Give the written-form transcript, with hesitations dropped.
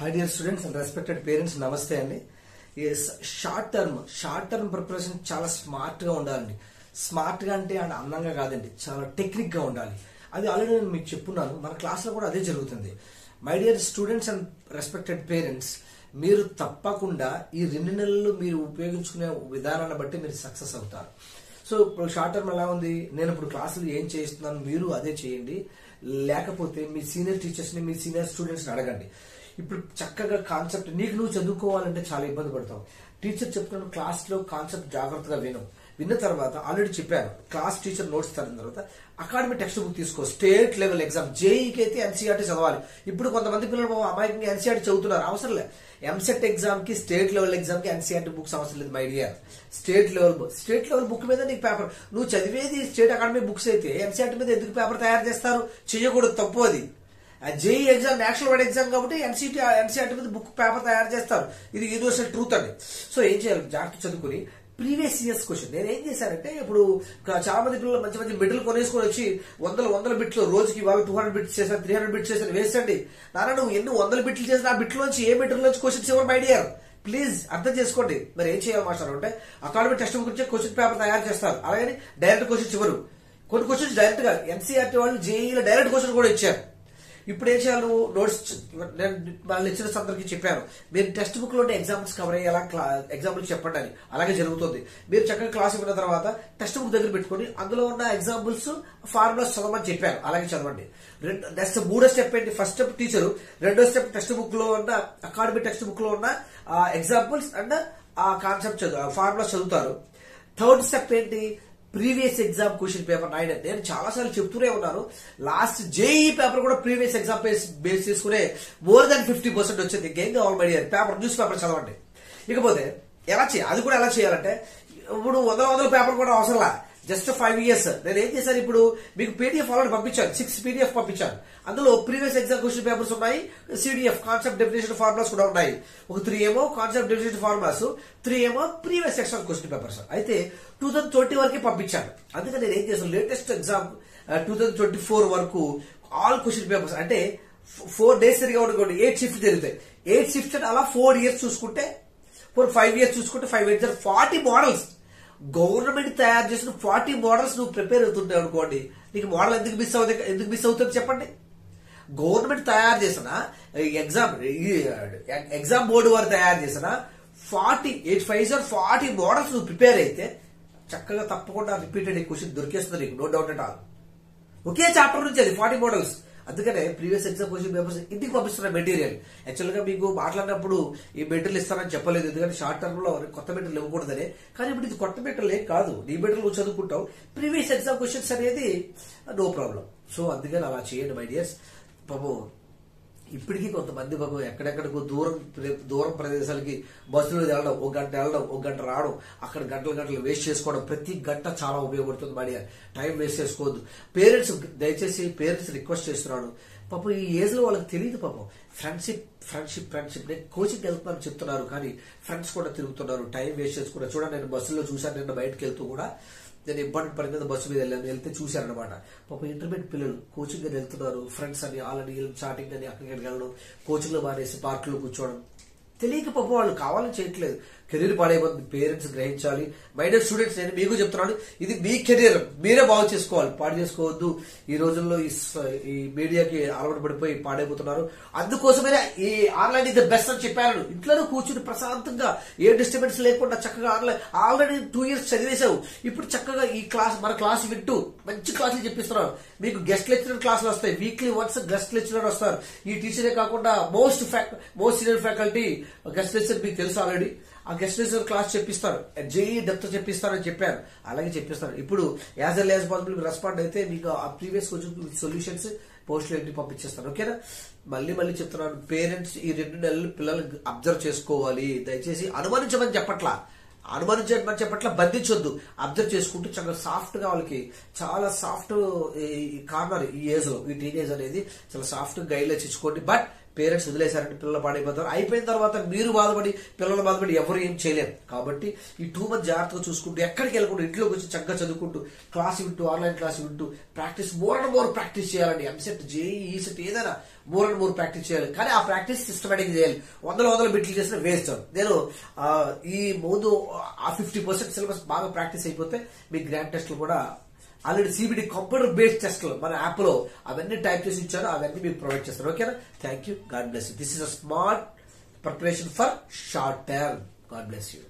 Hi dear students and respected parents, నమస్తే అండి. Short term preparation చాలా స్మార్ట్ గా ఉండాలండి. స్మార్ట్ గా అంటే అందంగా కాదండి, చాలా టెక్నిక్ గా ఉండాలి. అది ఆల్రెడీ నేను మీకు చెప్పున్నాను, మన క్లాస్ లో కూడా అదే జరుగుతుంది. My dear students and respected parents, మీరు తప్పకుండా ఈ 2 నెలలు మీరు ఉపయోగించుకునే విధానాన్ని బట్టి మీరు సక్సెస్ అవుతారు. సో ఇప్పుడు షార్ట్ టర్మ్ ఎలా ఉంది, నేను ఇప్పుడు క్లాసులు ఏం చేస్తున్నాను మీరు అదే చేయండి. లేకపోతే మీ సీనియర్ టీచర్స్ ని, మీ సీనియర్ స్టూడెంట్స్ ని అడగండి. ఇప్పుడు చక్కగా కాన్సెప్ట్ నువ్వు చదువుకోవాలంటే చాలా ఇబ్బంది పడతావు. టీచర్ చెప్తున్న క్లాస్ లో కాన్సెప్ట్ జాగ్రత్తగా విన్న తర్వాత ఆల్రెడీ చెప్పాను, క్లాస్ టీచర్ నోట్స్ తగిన తర్వాత అకాడమిక్ టెక్స్ట్ బుక్ తీసుకో. స్టేట్ లెవెల్ ఎగ్జామ్ జేఈకి అయితే ఎన్సీఆర్టీ చదవాలి. ఇప్పుడు కొంతమంది పిల్లలు అమాయకంగా ఎన్సీఆర్టీ చదువుతున్నారు, అవసరం లేదు. ఎంసెట్ ఎగ్జామ్ కి, స్టేట్ లెవెల్ ఎగ్జామ్ కి ఎన్సీఆర్టీ బుక్స్ అవసరం లేదు my dear. State level book మీద నీకు పేపర్, నువ్వు చదివేది స్టేట్ అకాడమిక్ బుక్స్ అయితే ఎన్సీఆర్టీ మీద ఎందుకు పేపర్ తయారు చేస్తారు? చేయకూడదు, తప్పు అది. JEE exam national wide exam కాబట్టి ఎన్సీఆర్టీ మీద బుక్ పేపర్ తయారు చేస్తారు. ఇది యూనివర్సల్ ట్రూత్ అండి. సో ఏం చేయాలి, జాగ్రత్త చదువుకుని ప్రీవియస్ ఇయర్స్ క్వశ్చన్. నేను ఏం చేశానంటే, ఇప్పుడు చాలా మంది పిల్లలు మంచి మంచి బిడ్డలు కొనేసుకొని వచ్చి వందల బిట్లు, రోజుకి వాళ్ళు 200 బిట్స్ చేశారు, 300 బిట్స్ చేశారు. వేసండి నాన్న, నువ్వు ఎన్ని 100 బిట్లు చేసిన ఆ బిట్లోంచి ఏ బిట్లోంచి క్వశ్చన్స్ ఇవ్వరు మై డియర్. ప్లీజ్ అర్థం చేసుకోండి. మరి ఏం చేయాలి మాస్టర్ అంటే, అకాడమిక్ టెక్స్ట్ బుక్ నుంచి క్వశ్చన్ పేపర్ తయారు చేస్తారు, అలాగే డైరెక్ట్ క్వశ్చన్స్ ఇవ్వరు. కొన్ని క్వశ్చన్స్ డైరెక్ట్ గా ఎన్సీఆర్టీ వాళ్ళు జేఈలో డైరెక్ట్ క్వశ్చన్ కూడా ఇచ్చారు. ఇప్పుడు ఏం చేయాలి, నువ్వు నోట్స్ నేను వాళ్ళ లెక్చరర్స్ అందరికీ చెప్పాను, మీరు టెక్స్ట్ బుక్ లోనే ఎగ్జాంపుల్స్ కవర్ అయ్యేలా ఎగ్జాంపుల్స్ చెప్పండి అని. అలాగే జరుగుతుంది. మీరు చక్కగా క్లాస్ ఇవ్వడం తర్వాత టెక్స్ట్ బుక్ దగ్గర పెట్టుకుని అందులో ఉన్న ఎగ్జాంపుల్స్, ఫార్ములాస్ చదవమని చెప్పాను, అలాగే చదవండి. మూడో స్టెప్ ఏంటి? ఫస్ట్ స్టెప్ టీచరు, రెండో స్టెప్ టెక్స్ట్ బుక్ లో ఉన్న అకాడమిక్ టెక్స్ట్ బుక్ లో ఉన్న ఎగ్జాంపుల్స్ అండ్ ఆ కాన్సెప్ట్ ఫార్ములాస్ చదువుతారు. థర్డ్ స్టెప్ ఏంటి? Previous exam question paper 9. నేను చాలా సార్లు చెప్తూనే ఉన్నాను, లాస్ట్ జేఈ పేపర్ కూడా ప్రీవియస్ ఎగ్జామ్ బేస్ చేసుకునే more than 50% వచ్చింది. ఇంకేం కావాలి మై డియర్? న్యూస్ పేపర్ చదవండి. ఇకపోతే ఎలా చేయాలి, అది కూడా ఎలా చేయాలంటే, ఇప్పుడు 100 పేపర్ కూడా అవసరంలా, జస్ట్ 5 years. నేను ఏం చేశాను, ఇప్పుడు మీకు పీడిఎఫ్ ఆల్రెడీ పంపించాను, 6 పీడిఎఫ్ పంపించాను. అందులో ప్రీవియస్ ఎగ్జామ్ క్వశ్చన్ పేపర్స్ ఉన్నాయి, సిడిఎఫ్ కాన్సెప్ట్ డెఫినేషన్ ఫార్ములాస్ కూడా ఉన్నాయి. ఒక 3 ఏమో కాన్సెప్ట్ డెఫినేషన్ ఫార్ములాస్, 3 ఏమో ప్రీవియస్ ఎగ్జామ్ క్వశ్చన్ పేపర్స్. అయితే 2020 వరకే పంపించాను. అందుకని నేను ఏం చేశాను, లేటెస్ట్ ఎగ్జామ్ 2024 వరకు ఆల్ క్వశ్చన్ పేపర్స్, అంటే 4 days తిరిగా అనుకోండి, 8 షిఫ్ట్ జరుగుతాయి. 8 షిఫ్ట్స్ అంటే అలా 4 years చూసుకుంటే, 5 years చూసుకుంటే 5 years 40 మోడల్స్ గవర్నమెంట్ తయారు చేసిన 40 మోడల్స్ నువ్వు ప్రిపేర్ అవుతుంటావు అనుకోండి, నీకు మోడల్ ఎందుకు మిస్ అవుతుంది చెప్పండి? గవర్నమెంట్ తయారు చేసిన ఎగ్జామ్ బోర్డు వారు తయారు చేసిన 40 మోడల్స్ నువ్వు ప్రిపేర్ అయితే చక్కగా తప్పకుండా రిపీటెడ్ క్వశ్చన్ దొరికేస్తుంది నీకు, నో డౌట్ అట్ ఆల్. ఒకే చాప్టర్ నుంచి అది 40 మోడల్స్. అందుకనే ప్రీవియస్ ఎగ్జామ్ క్వశ్చన్ పేపర్స్ ఇంటికి పంపిస్తున్న మెటీరియల్. యాక్చువల్ గా మీకు మాట్లాడినప్పుడు ఈ మెటీరియల్ ఇస్తానని చెప్పలేదు, ఎందుకంటే షార్ట్ టర్మ్ లో కొత్త మెటీరియల్ ఇవ్వకూడదని. కానీ ఇప్పుడు ఇది కొత్త మెటీరియల్ ఏం కాదు, నీ మెటీరియల్ నువ్వు చదువుకుంటావు. ప్రీవియస్ ఎగ్జామ్ క్వశ్చన్స్ అనేది నో ప్రాబ్లం. సో అందుకని అలా చేయండి మై డియర్స్. పాపం ఇప్పటికీ కొంతమంది పాపం ఎక్కడెక్కడికో దూరం ప్రదేశాలకి బస్సులో వెళ్ళడం, 1 గంట వెళ్ళడం, 1 గంట రావడం, అక్కడ గంటలు వేస్ట్ చేసుకోవడం. ప్రతి గంట చాలా ఉపయోగపడుతుంది మై డియర్, టైం వేస్ట్ చేసుకోవద్దు. పేరెంట్స్ దయచేసి రిక్వెస్ట్ చేస్తున్నాను, పాపం ఈ ఏజ్ లో వాళ్ళకి తెలియదు పాపం. ఫ్రెండ్షిప్ నేను కోచింగ్ వెళ్తున్నాను చెప్తున్నారు, కానీ ఫ్రెండ్స్ కూడా తిరుగుతున్నారు, టైం వేస్ట్ చేసుకున్నారు. చూడండి, నేను బస్సులో చూశాను, నిన్న బయటకు వెళ్తూ కూడా నేను ఇంపార్టెంట్ పని మీద బస్సు మీద వెళ్తే చూశాను అనమాట. పాపం ఇంటర్మీడియట్ పిల్లలు కోచింగ్ అని వెళ్తున్నారు, ఫ్రెండ్స్ అని ఆల్రెడీ చాటింగ్ అని అక్కడికి వెళ్ళడం, కోచింగ్ లో మానేసి పార్క్ లో కూర్చోవడం. తెలియక పాపం వాళ్ళు కావాలని చేయట్లేదు, కెరీర్ పాడైపోతుంది. పేరెంట్స్ గ్రహించాలి. మై డియర్ స్టూడెంట్స్, నేను మీకు చెప్తున్నాను, ఇది మీ కెరీర్, మీరే బాగు చేసుకోవాలి, పాడు చేసుకోవద్దు. ఈ రోజుల్లో ఈ మీడియాకి అలవాటు పడిపోయి పాడైపోతున్నారు. అందుకోసమే ఈ ఆన్లైన్ ఇది బెస్ట్ అని చెప్పాను. ఇంట్లోనే కూర్చుని ప్రశాంతంగా ఏ డిస్టర్బెన్స్ లేకుండా చక్కగా ఆన్లైన్. ఆల్రెడీ 2 years చదివేశావు, ఇప్పుడు చక్కగా ఈ క్లాస్ మన క్లాస్ వింటూ మంచి క్లాసులు చెప్పిస్తున్నారు. మీకు గెస్ట్ లెక్చరర్ క్లాసులు వస్తాయి, వీక్లీ వన్స్ గెస్ట్ లెక్చరర్ వస్తారు. ఈ టీచరే కాకుండా most senior faculty guest lecture మీకు తెలుసు ఆల్రెడీ. ఆ గెస్ట్ లెక్చరర్ క్లాస్ చెప్పిస్తారు, జేఈ డెప్త్ చెప్పిస్తారని చెప్పారు, అలాగే చెప్పిస్తారు. ఇప్పుడు as well as possible respond అయితే మీకు ఆ ప్రీవియస్ క్వశ్చన్ సొల్యూషన్స్ పోస్టులు ఏంటి పంపించేస్తాను, ఓకేనా? మళ్ళీ చెప్తున్నాను, పేరెంట్స్ ఈ 2 నెలలు పిల్లలు అబ్జర్వ్ చేసుకోవాలి. దయచేసి అనుమానించమని చెప్పట్లా, బంధించొద్దు. అబ్జర్వ్ చేసుకుంటూ చాలా సాఫ్ట్ గా, వాళ్ళకి చాలా సాఫ్ట్ కార్నర్ ఈ ఏజ్ లో, ఈ టీనేజ్ అనేది చాలా సాఫ్ట్ గైడ్ లైన్స్ ఇచ్చుకోండి. బట్ పేరెంట్స్ వదిలేశారంటే పిల్లలు పాడైపోతారు. అయిపోయిన తర్వాత మీరు బాధపడి పిల్లలు బాధపడి ఎవరు ఏం చేయలేరు. కాబట్టి ఈ 2 months జాగ్రత్తగా చూసుకుంటూ ఎక్కడికి వెళ్ళకుండా ఇంట్లోకి వచ్చి చక్కగా చదువుకుంటూ క్లాస్ వింటూ ఆన్లైన్ క్లాస్ వింటూ practice more and more practice చేయాలండి. ఎంసెట్ జేఈ ఈసెట్ ఏదైనా మోర్ అండ్ మోర్ ప్రాక్టీస్ చేయాలి. కానీ ఆ ప్రాక్టీస్ సిస్టమేటిక్ చేయాలి. వందల బిట్లు చేసిన వేస్ట్. నేను ఈ ముందు ఆ 50% సిలబస్ బాగా ప్రాక్టీస్ అయిపోతే మీ గ్రాండ్ టెస్ట్లు కూడా ఆల్రెడీ సిబిడి కంప్యూటర్ బేస్డ్ టెస్ట్లు మన యాప్ లో అవన్నీ టైప్ చేసి ఇచ్చారు. అవన్నీ మీకు ప్రొవైడ్ చేస్తారు. ఓకేనా? Thank you. God bless you. This is a smart preparation for short term. God bless you.